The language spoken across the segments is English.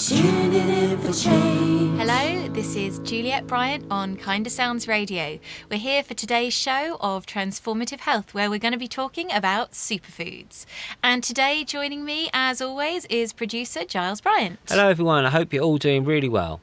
Tuning in for change. Hello, this is Juliette Bryant on Kindsound Radio. We're here for today's show of Transformative Health, where we're going to be talking about superfoods. And today, joining me, as always, is producer Giles Bryant. Hello everyone, I hope you're all doing really well.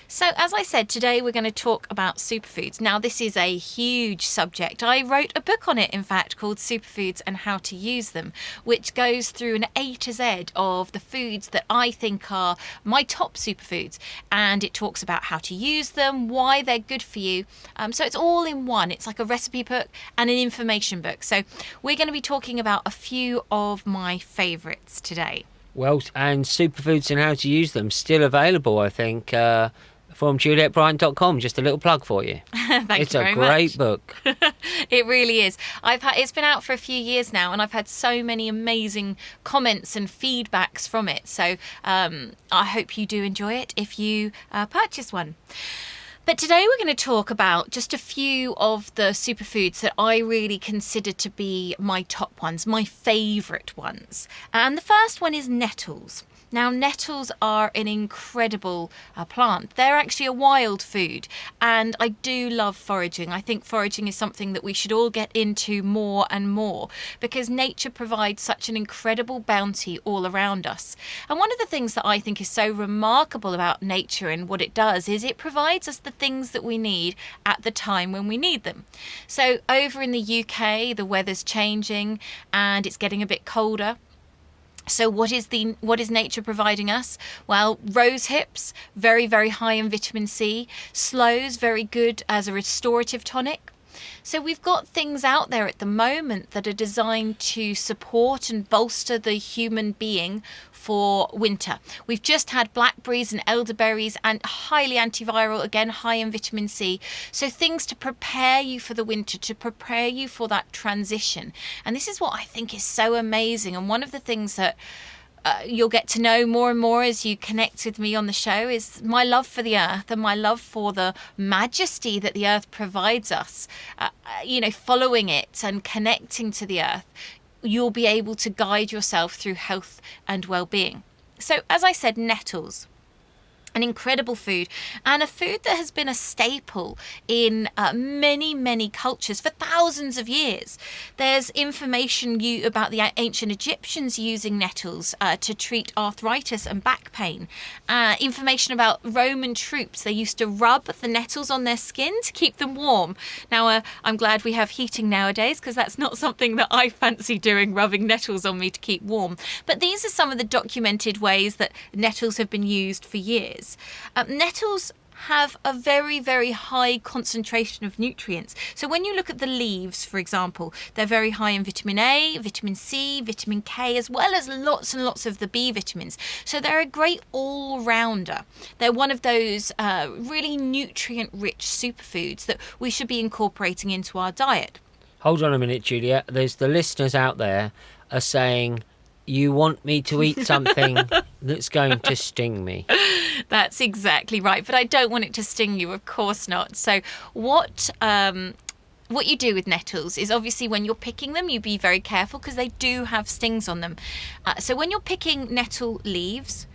So, as I said, today we're going to talk about superfoods. Now, this is a huge subject. I wrote a book on it, in fact, called Superfoods and How to Use Them, which goes through an A to Z of the foods that I think are my top superfoods. And it talks about how to use them, why they're good for you. So it's all in one. It's like a recipe book and an information book. So we're going to be talking about a few of my favourites today. Well, and Superfoods and How to Use Them, still available, I think, from JulietteBryant.com. Just a little plug for you. Thank you very It's a much. great book. It really is. It's been out for a few years now, and I've had so many amazing comments and feedbacks from it. So I hope you do enjoy it if you purchase one. But today we're going to talk about just a few of the superfoods that I really consider to be my top ones, my favourite ones. And the first one is nettles. Now, nettles are an incredible plant. They're actually a wild food, and I do love foraging. I think foraging is something that we should all get into more and more, because nature provides such an incredible bounty all around us. And one of the things that I think is so remarkable about nature and what it does is it provides us the things that we need at the time when we need them. So over in the UK, the weather's changing and it's getting a bit colder. So what is nature providing us? Well, rose hips, very, very high in vitamin C. Sloes, very good as a restorative tonic. So we've got things out there at the moment that are designed to support and bolster the human being for winter. We've just had blackberries and elderberries, and highly antiviral, again high in vitamin C. So things to prepare you for the winter, to prepare you for that transition. And this is what I think is so amazing. And one of the things that you'll get to know more and more as you connect with me on the show is my love for the earth and my love for the majesty that the earth provides us. Following it and connecting to the earth, you'll be able to guide yourself through health and well-being. So, as I said, nettles. An incredible food, and a food that has been a staple in many, many cultures for thousands of years. There's information about the ancient Egyptians using nettles to treat arthritis and back pain. Information about Roman troops. They used to rub the nettles on their skin to keep them warm. Now, I'm glad we have heating nowadays, because that's not something that I fancy doing, rubbing nettles on me to keep warm. But these are some of the documented ways that nettles have been used for years. Nettles have a very, very high concentration of nutrients. So when you look at the leaves, for example, they're very high in vitamin A, vitamin C, vitamin K, as well as lots and lots of the B vitamins. So they're a great all-rounder. They're one of those really nutrient-rich superfoods that we should be incorporating into our diet. Hold on a minute, Juliet. There's the listeners out there are saying, you want me to eat something that's going to sting me. That's exactly right. But I don't want it to sting you, of course not. So what you do with nettles is, obviously when you're picking them, you be very careful, because they do have stings on them. So when you're picking nettle leaves,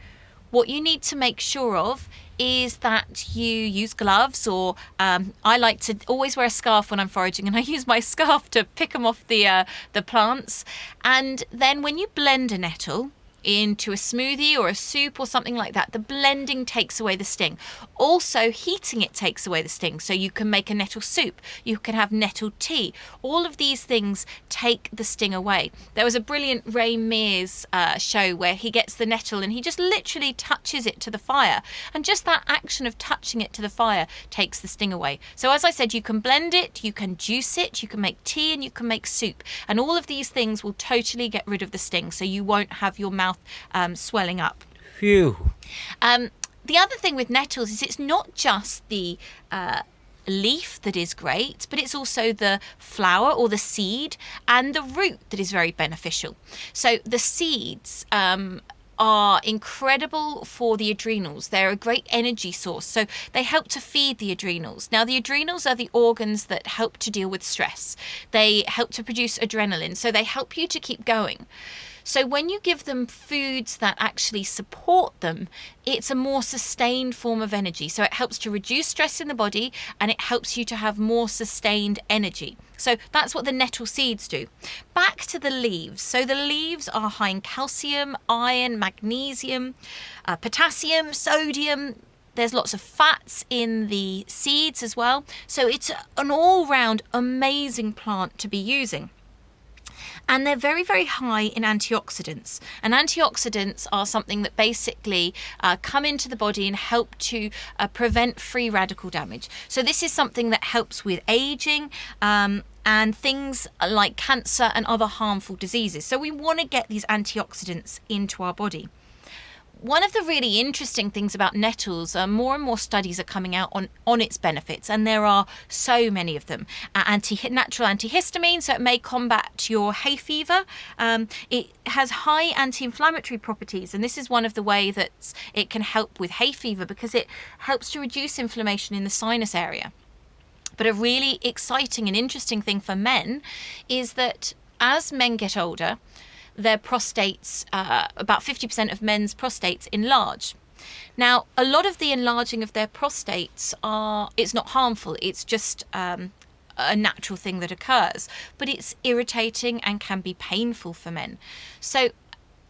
what you need to make sure of is that you use gloves, or I like to always wear a scarf when I'm foraging, and I use my scarf to pick them off the plants. And then when you blend a nettle into a smoothie or a soup or something like that, the blending takes away the sting. Also, heating it takes away the sting. So you can make a nettle soup, you can have nettle tea. All of these things take the sting away. There was a brilliant Ray Mears show where he gets the nettle and he just literally touches it to the fire. And just that action of touching it to the fire takes the sting away. So as I said, you can blend it, you can juice it, you can make tea, and you can make soup. And all of these things will totally get rid of the sting, so you won't have your mouth swelling up. Phew. The other thing with nettles is it's not just the leaf that is great, but it's also the flower or the seed and the root that is very beneficial. So the seeds are incredible for the adrenals. They're a great energy source, so they help to feed the adrenals. Now, the adrenals are the organs that help to deal with stress. They help to produce adrenaline, so they help you to keep going. So when you give them foods that actually support them, it's a more sustained form of energy. So it helps to reduce stress in the body, and it helps you to have more sustained energy. So that's what the nettle seeds do. Back to the leaves. So the leaves are high in calcium, iron, magnesium, potassium, sodium. There's lots of fats in the seeds as well. So it's an all-round amazing plant to be using. And they're very, very high in antioxidants. And antioxidants are something that basically come into the body and help to prevent free radical damage. So this is something that helps with aging and things like cancer and other harmful diseases. So we want to get these antioxidants into our body. One of the really interesting things about nettles, more and more studies are coming out on its benefits, and there are so many of them. Natural antihistamine, so it may combat your hay fever. It has high anti-inflammatory properties, and this is one of the ways that it can help with hay fever, because it helps to reduce inflammation in the sinus area. But a really exciting and interesting thing for men is that as men get older, their prostates, about 50% of men's prostates enlarge. Now, a lot of the enlarging of their prostates it's not harmful, it's just a natural thing that occurs, but it's irritating and can be painful for men. So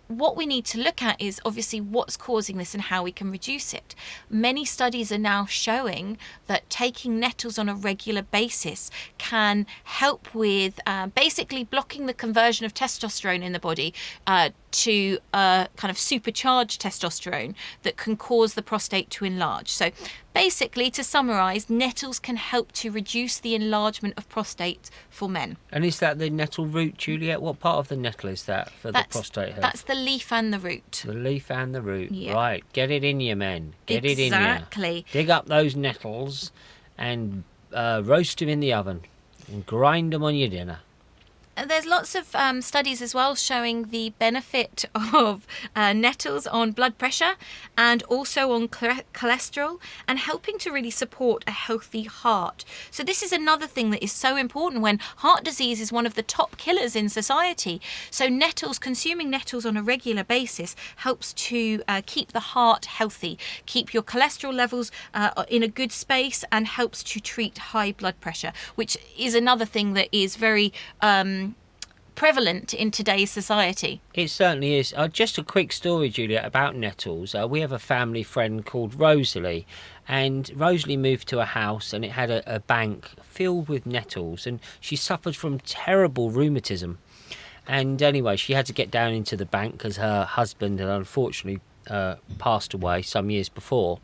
what we need to look at is obviously what's causing this and how we can reduce it. Many studies are now showing that taking nettles on a regular basis can help with basically blocking the conversion of testosterone in the body to kind of supercharged testosterone that can cause the prostate to enlarge. So basically, to summarise, nettles can help to reduce the enlargement of prostate for men. And is that the nettle root, Juliette? What part of the nettle is that for the prostate health? That's the leaf and the root. The leaf and the root. Yeah. Right, get it in you, men. Get it in you. Exactly. Dig up those nettles and roast them in the oven and grind them on your dinner. There's lots of studies as well showing the benefit of nettles on blood pressure and also on cholesterol, and helping to really support a healthy heart. So this is another thing that is so important when heart disease is one of the top killers in society. So consuming nettles on a regular basis helps to keep the heart healthy, keep your cholesterol levels in a good space, and helps to treat high blood pressure, which is another thing that is very prevalent in today's society. It certainly is. Just a quick story, Juliette, about nettles. We have a family friend called Rosalie, and Rosalie moved to a house and it had a bank filled with nettles, and she suffered from terrible rheumatism. And anyway, she had to get down into the bank because her husband had unfortunately passed away some years before.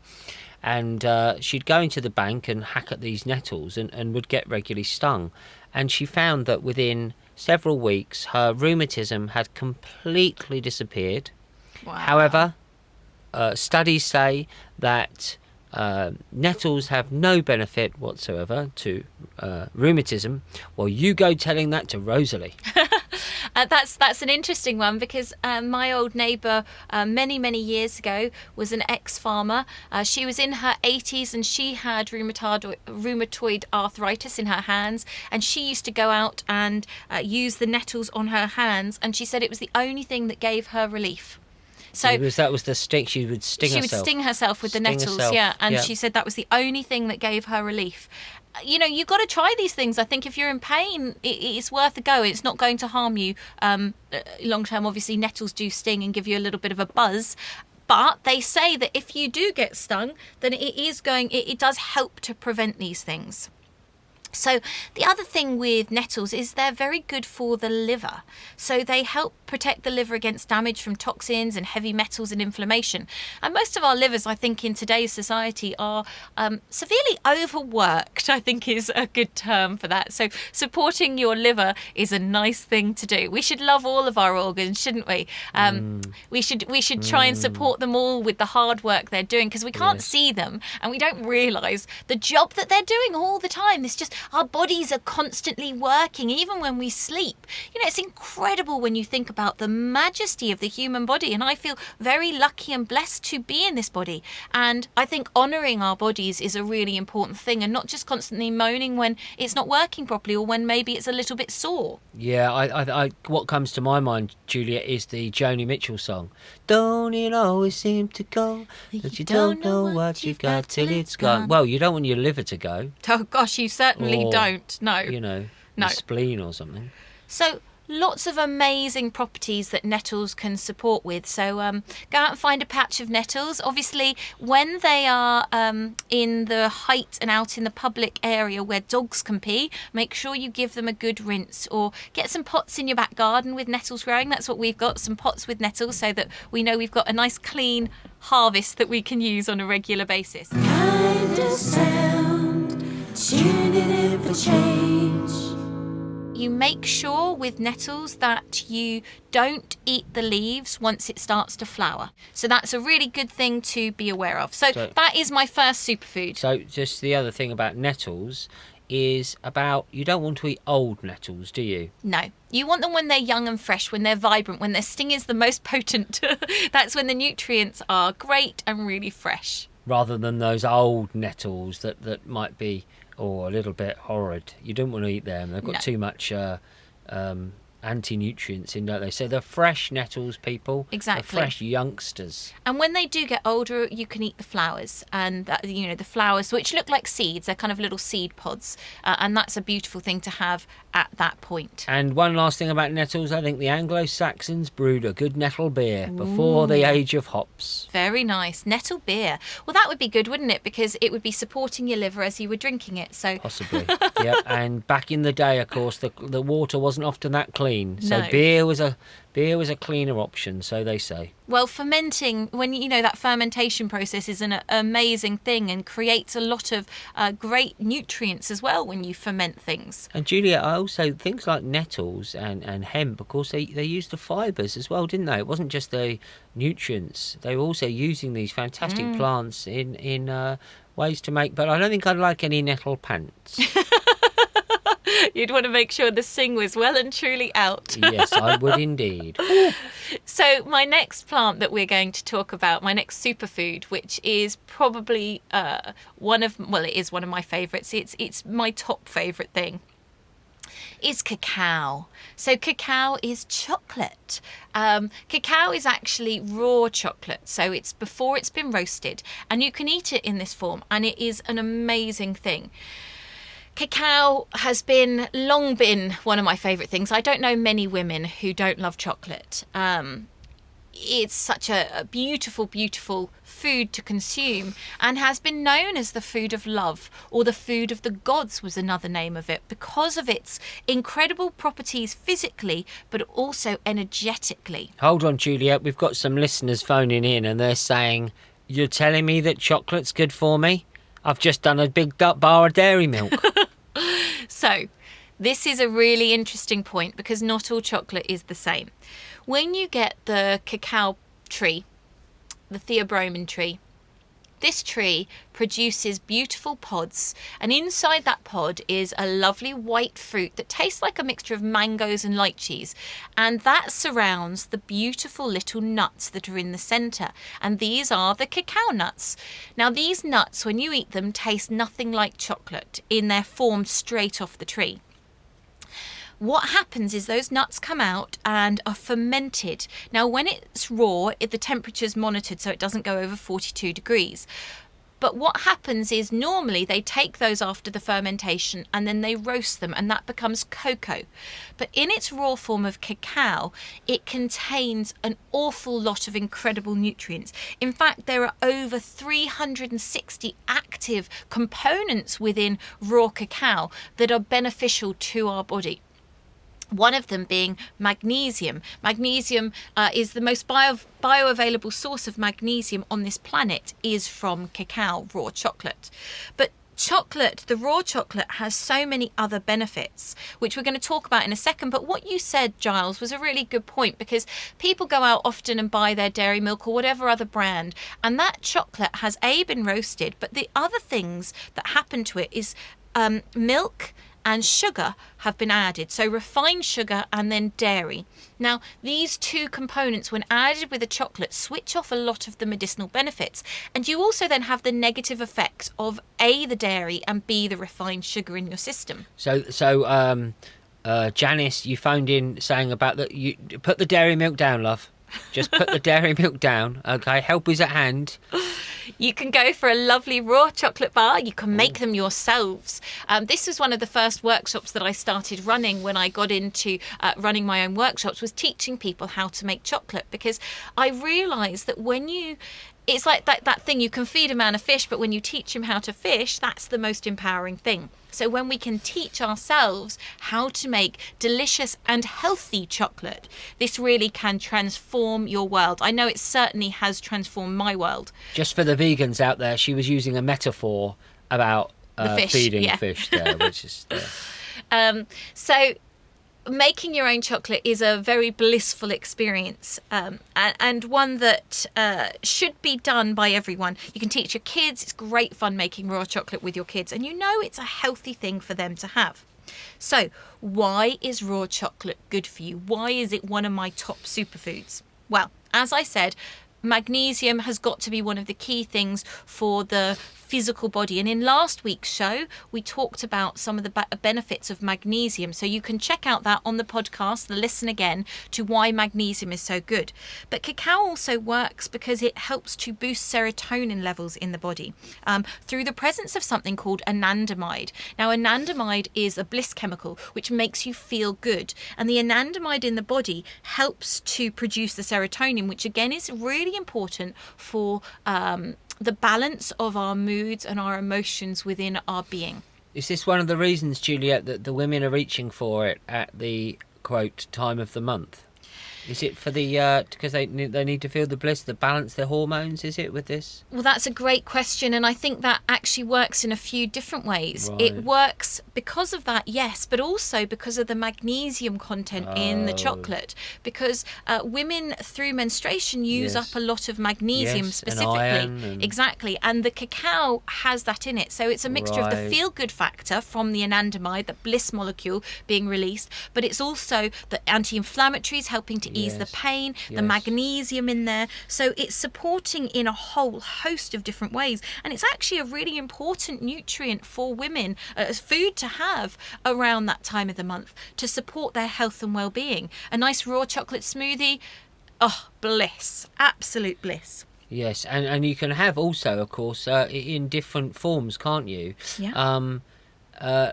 And she'd go into the bank and hack at these nettles and would get regularly stung. And she found that within several weeks, her rheumatism had completely disappeared. Wow. However, studies say that nettles have no benefit whatsoever to rheumatism. Well, you go telling that to Rosalie. That's an interesting one, because my old neighbour many years ago was an ex-farmer. She was in her 80s and she had rheumatoid arthritis in her hands, and she used to go out and use the nettles on her hands, and she said it was the only thing that gave her relief. So that was the sting. She would sting herself. She would sting herself with the nettles, yeah. And she said that was the only thing that gave her relief. You know, you've got to try these things. I think if you're in pain, it's worth a go. It's not going to harm you long term. Obviously, nettles do sting and give you a little bit of a buzz. But they say that if you do get stung, then it does help to prevent these things. So the other thing with nettles is they're very good for the liver. So they help protect the liver against damage from toxins and heavy metals and inflammation. And most of our livers, I think, in today's society are severely overworked, I think is a good term for that. So supporting your liver is a nice thing to do. We should love all of our organs, shouldn't we? We should try and support them all with the hard work they're doing, because we can't see them and we don't realise the job that they're doing all the time. It's just our bodies are constantly working, even when we sleep. It's incredible when you think about the majesty of the human body, and I feel very lucky and blessed to be in this body. And I think honouring our bodies is a really important thing, and not just constantly moaning when it's not working properly or when maybe it's a little bit sore. Yeah, I what comes to my mind, Juliette, is the Joni Mitchell song. Don't it always seem to go that you don't know what you've got till it's gone. Well, you don't want your liver to go. Oh gosh, you certainly Or, don't. No. No. Your spleen or something. So lots of amazing properties that nettles can support with. So go out and find a patch of nettles. Obviously, when they are in the height and out in the public area where dogs can pee, make sure you give them a good rinse, or get some pots in your back garden with nettles growing. That's what we've got, some pots with nettles, so that we know we've got a nice clean harvest that we can use on a regular basis. Kindsound, tuning in for change. You make sure with nettles that you don't eat the leaves once it starts to flower. So that's a really good thing to be aware of. So that is my first superfood. So just the other thing about nettles is about, you don't want to eat old nettles, do you? No. You want them when they're young and fresh, when they're vibrant, when their sting is the most potent. That's when the nutrients are great and really fresh. Rather than those old nettles that might be a little bit horrid. You don't want to eat them. They've got too much anti-nutrients in, don't they? So they're fresh nettles, people. Exactly. They're fresh youngsters. And when they do get older, you can eat the flowers, and the flowers, which look like seeds. They're kind of little seed pods, and that's a beautiful thing to have at that point. And one last thing about nettles, I think the Anglo-Saxons brewed a good nettle beer before the age of hops. Very nice. Nettle beer. Well, that would be good, wouldn't it? Because it would be supporting your liver as you were drinking it. So possibly. Yep. And back in the day, of course, the water wasn't often that clean. So No. beer was a cleaner option, so they say. Well, fermenting, when that fermentation process is an amazing thing and creates a lot of great nutrients as well when you ferment things. And Julia, I also, things like nettles and hemp, of course, they used the fibres as well, didn't they? It wasn't just the nutrients. They were also using these fantastic plants in ways to make, but I don't think I'd like any nettle pants. You'd want to make sure the sing was well and truly out. Yes, I would indeed. So my next plant that we're going to talk about, my next superfood, which is probably it is one of my favourites. It's my top favourite thing, is cacao. So cacao is chocolate. Cacao is actually raw chocolate, so it's before it's been roasted, and you can eat it in this form, and it is an amazing thing. Cacao has long been one of my favourite things. I don't know many women who don't love chocolate. It's such a beautiful, beautiful food to consume, and has been known as the food of love, or the food of the gods was another name of it, because of its incredible properties physically, but also energetically. Hold on, Juliette. We've got some listeners phoning in, and they're saying, "You're telling me that chocolate's good for me? I've just done a big bar of dairy milk." So, this is a really interesting point, because not all chocolate is the same. When you get the cacao tree, the theobromine tree, this tree produces beautiful pods, and inside that pod is a lovely white fruit that tastes like a mixture of mangoes and lychees, and that surrounds the beautiful little nuts that are in the centre, and these are the cacao nuts. Now, these nuts, when you eat them, taste nothing like chocolate in their form straight off the tree. What happens is those nuts come out and are fermented. Now, when it's raw, the temperature's monitored so it doesn't go over 42 degrees. But what happens is normally they take those after the fermentation and then they roast them, and that becomes cocoa. But in its raw form of cacao, it contains an awful lot of incredible nutrients. In fact, there are over 360 active components within raw cacao that are beneficial to our body. One of them being magnesium. Magnesium is the most bioavailable source of magnesium on this planet, is from cacao, raw chocolate. But chocolate, the raw chocolate, has so many other benefits, which we're going to talk about in a second. But what you said, Giles, was a really good point, because people go out often and buy their dairy milk or whatever other brand, and that chocolate has been roasted, but the other things that happen to it is milk and sugar have been added. So refined sugar and then dairy. Now, these two components, when added with a chocolate, switch off a lot of the medicinal benefits. And you also then have the negative effect of A, the dairy, and B, the refined sugar in your system. So Janice, you phoned in saying about that. You put the dairy milk down, love. Just put the dairy milk down, okay? Help is at hand. You can go for a lovely raw chocolate bar. You can make them yourselves. This was one of the first workshops that I started running when I got into running my own workshops, was teaching people how to make chocolate, because I realised that it's like that thing, you can feed a man a fish, but when you teach him how to fish, that's the most empowering thing. So when we can teach ourselves how to make delicious and healthy chocolate, this really can transform your world. I know it certainly has transformed my world. Just for the vegans out there, she was using a metaphor about feeding fish there, which is... So making your own chocolate is a very blissful experience, and one that should be done by everyone. You can teach your kids. It's great fun making raw chocolate with your kids, and you know it's a healthy thing for them to have. So why is raw chocolate good for you? Why is it one of my top superfoods? Well, as I said, magnesium has got to be one of the key things for the physical body. And in last week's show, we talked about some of the benefits of magnesium. So you can check out that on the podcast, listen again to why magnesium is so good. But cacao also works because it helps to boost serotonin levels in the body through the presence of something called anandamide. Now, anandamide is a bliss chemical which makes you feel good. And the anandamide in the body helps to produce the serotonin, which again is really important for the balance of our moods and our emotions within our being. Is this one of the reasons, Juliette, that the women are reaching for it at the, quote, time of the month? Is it for the because they need to feel the bliss, to balance their hormones? Is it with this? Well, that's a great question, and I think that actually works in a few different ways. Right. It works because of that, yes, but also because of the magnesium content in the chocolate. Because women through menstruation use up a lot of magnesium specifically. And iron Exactly, and the cacao has that in it. So it's a mixture of the feel-good factor from the anandamide, the bliss molecule being released, but it's also the anti-inflammatories helping to ease the pain, the magnesium in there. So it's supporting in a whole host of different ways. And it's actually a really important nutrient for women as food to have around that time of the month to support their health and well-being. A nice raw chocolate smoothie, oh, bliss, absolute bliss. Yes, and you can have also, of course, in different forms, can't you? Yeah.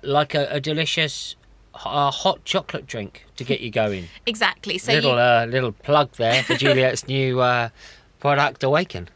Like a delicious hot chocolate drink to get you going. Exactly. So little plug there for Juliette's new product, Awaken.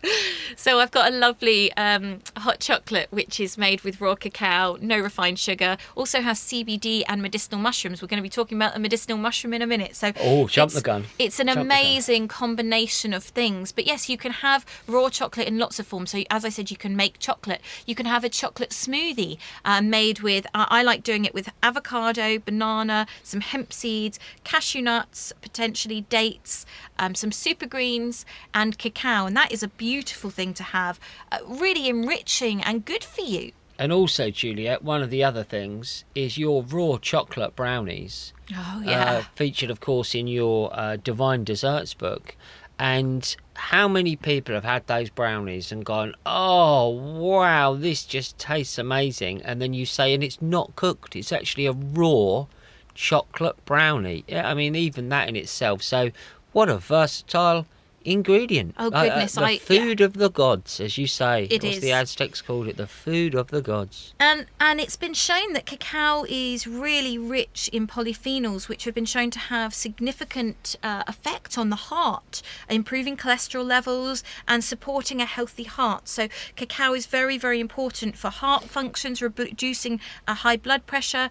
So I've got a lovely hot chocolate which is made with raw cacao, no refined sugar, also has CBD and medicinal mushrooms. We're going to be talking about the medicinal mushroom in a minute. So jump the gun. It's an amazing combination of things. But yes, you can have raw chocolate in lots of forms. So as I said, you can make chocolate. You can have a chocolate smoothie made with, I like doing it with avocado, banana, some hemp seeds, cashew nuts, potentially dates, some super greens and cacao. And that is a beautiful thing to have, really enriching and good for you. And also, Juliette, one of the other things is your raw chocolate brownies. Oh yeah. Featured, of course, in your Divine Desserts book. And how many people have had those brownies and gone, oh wow, this just tastes amazing, and then you say, and it's not cooked, it's actually a raw chocolate brownie. Yeah, I mean, even that in itself. So what a versatile ingredient. Oh goodness, the food of the gods, as you say. It What's is. The Aztecs called it? The food of the gods. And it's been shown that cacao is really rich in polyphenols, which have been shown to have significant effect on the heart, improving cholesterol levels and supporting a healthy heart. So cacao is very, very important for heart functions, reducing high blood pressure.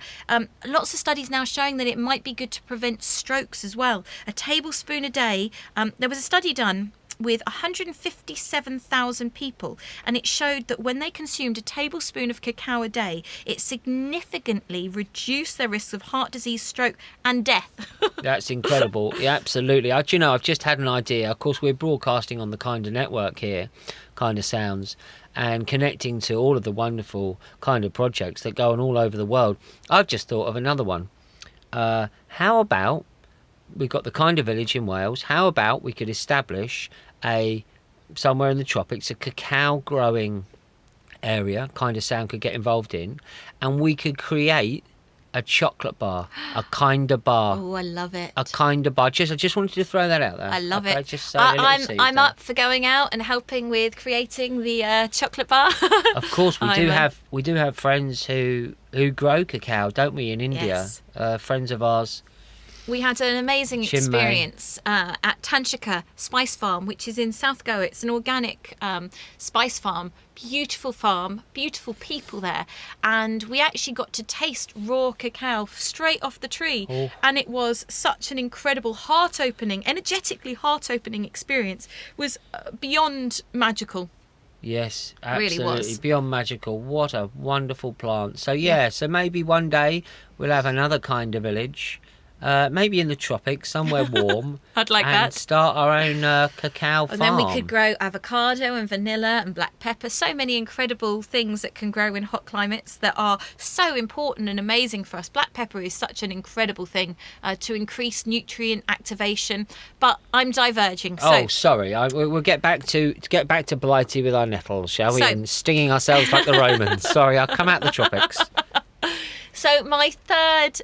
Lots of studies now showing that it might be good to prevent strokes as well. A tablespoon a day. There was a study done with 157,000 people, and it showed that when they consumed a tablespoon of cacao a day, it significantly reduced their risks of heart disease, stroke, and death. That's incredible. Yeah, absolutely. I've just had an idea. Of course, we're broadcasting on the Kinda network here, Kinda Sounds, and connecting to all of the wonderful Kinda projects that go on all over the world. I've just thought of another one. How about, we've got the Kinda Village in Wales, how about we could establish somewhere in the tropics, a cacao growing area Kinda Sound could get involved in, and we could create a chocolate bar, a Kinda bar. Oh, I love it. A Kinda bar. I just wanted to throw that out there. I love it. Just I'm up for going out and helping with creating the chocolate bar. Of course, we do have friends who grow cacao, don't we, in India? Yes. Friends of ours. We had an amazing experience at Tanchika Spice Farm, which is in South Goa. It's an organic spice farm. Beautiful farm, beautiful people there. And we actually got to taste raw cacao straight off the tree. Oh. And it was such an incredible energetically heart-opening experience. It was beyond magical. Yes, absolutely. Really was. Beyond magical. What a wonderful plant. So, so maybe one day we'll have another Kinda village. Maybe in the tropics, somewhere warm. I'd like and that. Start our own cacao farm. And then we could grow avocado and vanilla and black pepper. So many incredible things that can grow in hot climates that are so important and amazing for us. Black pepper is such an incredible thing to increase nutrient activation. But I'm diverging. So. Oh, sorry. We'll get back to Blighty with our nettles, shall we? And stinging ourselves like the Romans. Sorry, I'll come out the tropics. So my third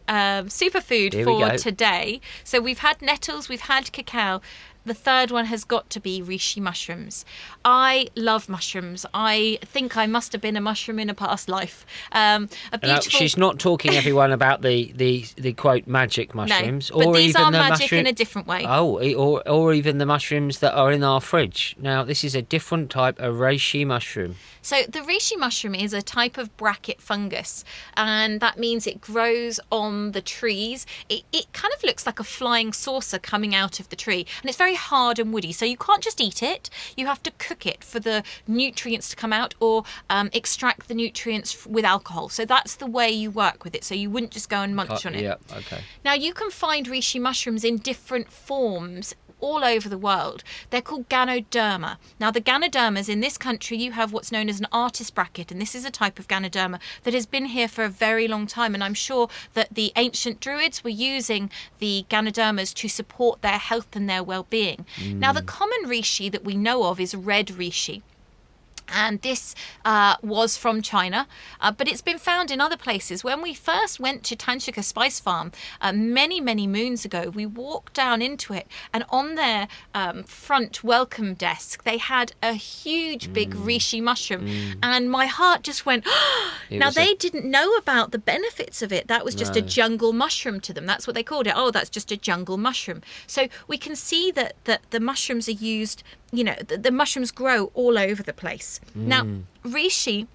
superfood for today. So we've had nettles, we've had cacao. The third one has got to be reishi mushrooms. I love mushrooms. I think I must have been a mushroom in a past life. She's not talking, everyone, about the quote magic mushrooms, no, but or these even are the magic in a different way. Oh, or even the mushrooms that are in our fridge. Now, this is a different type of reishi mushroom. So the reishi mushroom is a type of bracket fungus, and that means it grows on the trees. It kind of looks like a flying saucer coming out of the tree, and it's very hard and woody, so you can't just eat it. You have to cook it for the nutrients to come out, or extract the nutrients with alcohol. So that's the way you work with it, so you wouldn't just go and munch on it. Yeah, okay. Now you can find reishi mushrooms in different forms all over the world. They're called Ganoderma. Now the Ganodermas in this country, you have what's known as an artist bracket, and this is a type of Ganoderma that has been here for a very long time, and I'm sure that the ancient druids were using the Ganodermas to support their health and their well-being. Now the common reishi that we know of is red reishi. And this was from China, but it's been found in other places. When we first went to Tanchika Spice Farm many moons ago, we walked down into it, and on their front welcome desk they had a huge big reishi mushroom, and my heart just went, now they didn't know about the benefits of it. That was just a jungle mushroom to them. That's what they called it. Oh, that's just a jungle mushroom. So we can see that the mushrooms are used, the mushrooms grow all over the place. Now, reishi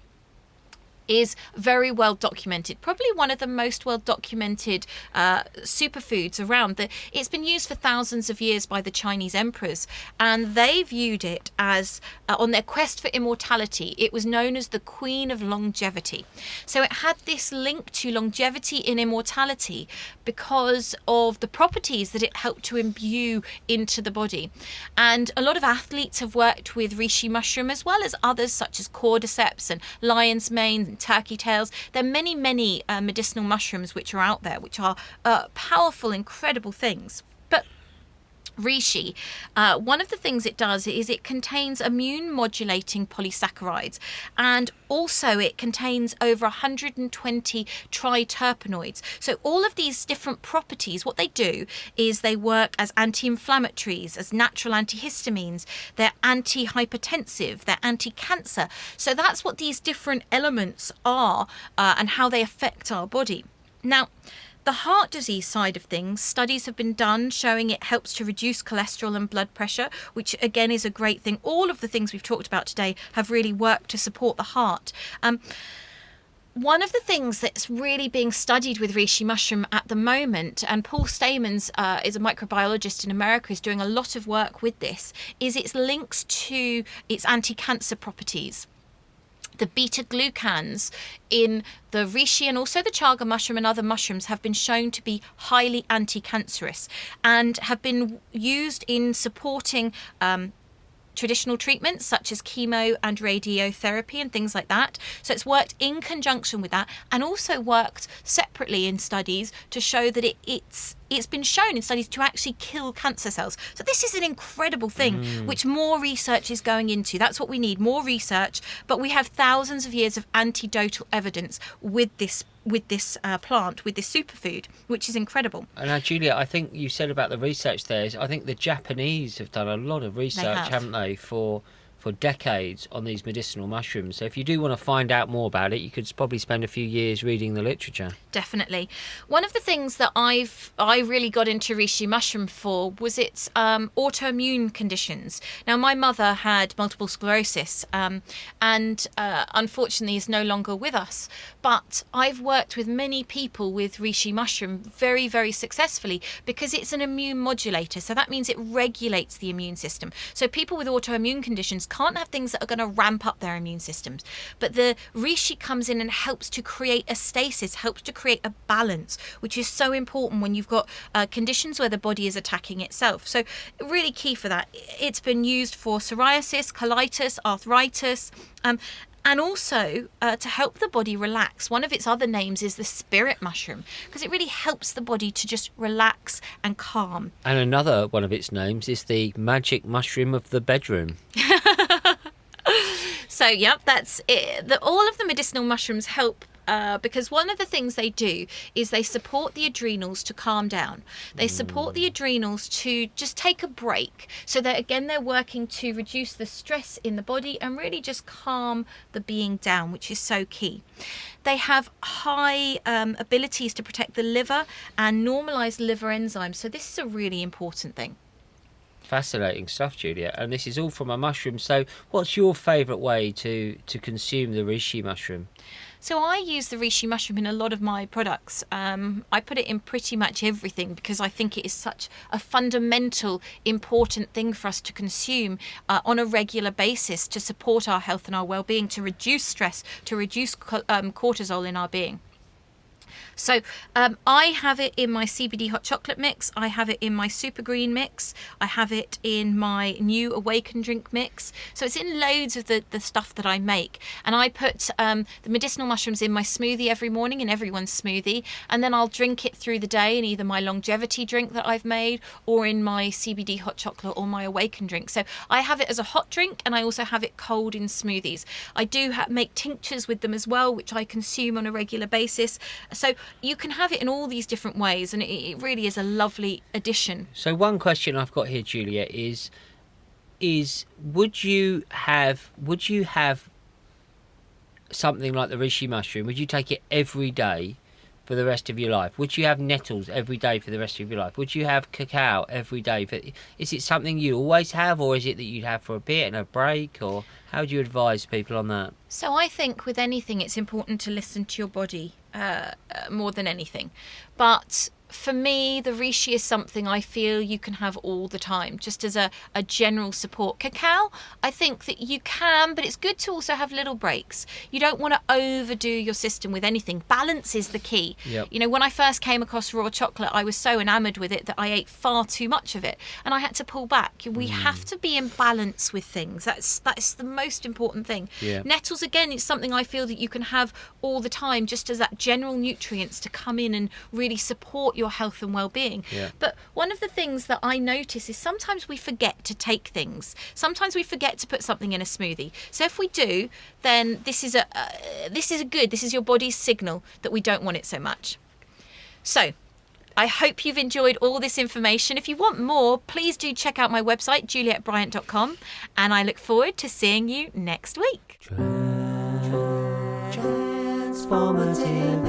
is very well documented, probably one of the most well documented superfoods around. It's been used for thousands of years by the Chinese emperors, and they viewed it as, on their quest for immortality, it was known as the Queen of Longevity. So it had this link to longevity and immortality because of the properties that it helped to imbue into the body. And a lot of athletes have worked with reishi mushroom, as well as others such as cordyceps and lion's mane and turkey tails. There are many medicinal mushrooms which are out there, which are powerful, incredible things. But reishi, one of the things it does is it contains immune modulating polysaccharides, and also it contains over 120 triterpenoids. So all of these different properties, what they do is they work as anti-inflammatories, as natural antihistamines, they're anti-hypertensive, they're anti-cancer. So that's what these different elements are, and how they affect our body. Now, the heart disease side of things, studies have been done showing it helps to reduce cholesterol and blood pressure, which again is a great thing. All of the things we've talked about today have really worked to support the heart. one of the things that's really being studied with reishi mushroom at the moment, and Paul Stamens is a microbiologist in America, is doing a lot of work with this, is its links to its anti-cancer properties. The beta-glucans in the reishi and also the chaga mushroom and other mushrooms have been shown to be highly anti-cancerous and have been used in supporting traditional treatments such as chemo and radiotherapy and things like that. So it's worked in conjunction with that, and also worked separately in studies to show that it's been shown in studies to actually kill cancer cells. So this is an incredible thing, which more research is going into. That's what we need, more research. But we have thousands of years of anecdotal evidence with this plant, with this superfood, which is incredible. And now, Julia, I think you said about the research there, I think the Japanese have done a lot of research, haven't they, for decades on these medicinal mushrooms. So if you do want to find out more about it, you could probably spend a few years reading the literature. Definitely. One of the things that I really got into reishi mushroom for was its autoimmune conditions. Now, my mother had multiple sclerosis and unfortunately is no longer with us. But I've worked with many people with reishi mushroom very, very successfully because it's an immune modulator. So that means it regulates the immune system. So people with autoimmune conditions can't have things that are going to ramp up their immune systems. But the reishi comes in and helps to create a stasis, helps to create a balance, which is so important when you've got conditions where the body is attacking itself. So really key for that. It's been used for psoriasis, colitis, arthritis, and also to help the body relax. One of its other names is the spirit mushroom, because it really helps the body to just relax and calm. And another one of its names is the magic mushroom of the bedroom. So, yep, that's it. All of the medicinal mushrooms help because one of the things they do is they support the adrenals to calm down. They support the adrenals to just take a break. So that again, they're working to reduce the stress in the body and really just calm the being down, which is so key. They have high abilities to protect the liver and normalize liver enzymes. So this is a really important thing. Fascinating stuff, Juliette. And this is all from a mushroom. So what's your favourite way to consume the reishi mushroom? So I use the reishi mushroom in a lot of my products. I put it in pretty much everything because I think it is such a fundamental, important thing for us to consume on a regular basis to support our health and our well-being, to reduce stress, to reduce cortisol in our being. So I have it in my CBD hot chocolate mix. I have it in my super green mix. I have it in my new awaken drink mix. So it's in loads of the stuff that I make. And I put the medicinal mushrooms in my smoothie every morning, in everyone's smoothie. And then I'll drink it through the day in either my longevity drink that I've made or in my CBD hot chocolate or my awaken drink. So I have it as a hot drink and I also have it cold in smoothies. I do make tinctures with them as well, which I consume on a regular basis. So you can have it in all these different ways, and it really is a lovely addition. So one question I've got here, Juliette, is would you have something like the reishi mushroom? Would you take it every day for the rest of your life? Would you have nettles every day for the rest of your life? Would you have cacao every day? Is it something you always have, or is it that you'd have for a bit and a break, or how do you advise people on that? So I think with anything, it's important to listen to your body more than anything. But for me, the reishi is something I feel you can have all the time, just as a general support. Cacao, I think that you can, but it's good to also have little breaks. You don't want to overdo your system with anything. Balance is the key. Yep. You know, when I first came across raw chocolate, I was so enamored with it that I ate far too much of it, and I had to pull back. We have to be in balance with things. That's the most important thing. Yeah. Nettles, again, it's something I feel that you can have all the time, just as that general nutrients to come in and really support your health and well-being. Yeah. But one of the things that I notice is sometimes we forget to take things. Sometimes we forget to put something in a smoothie. So if we do, then this is your body's signal that we don't want it so much. So I hope you've enjoyed all this information. If you want more, please do check out my website, juliettebryant.com, and I look forward to seeing you next week. Transformative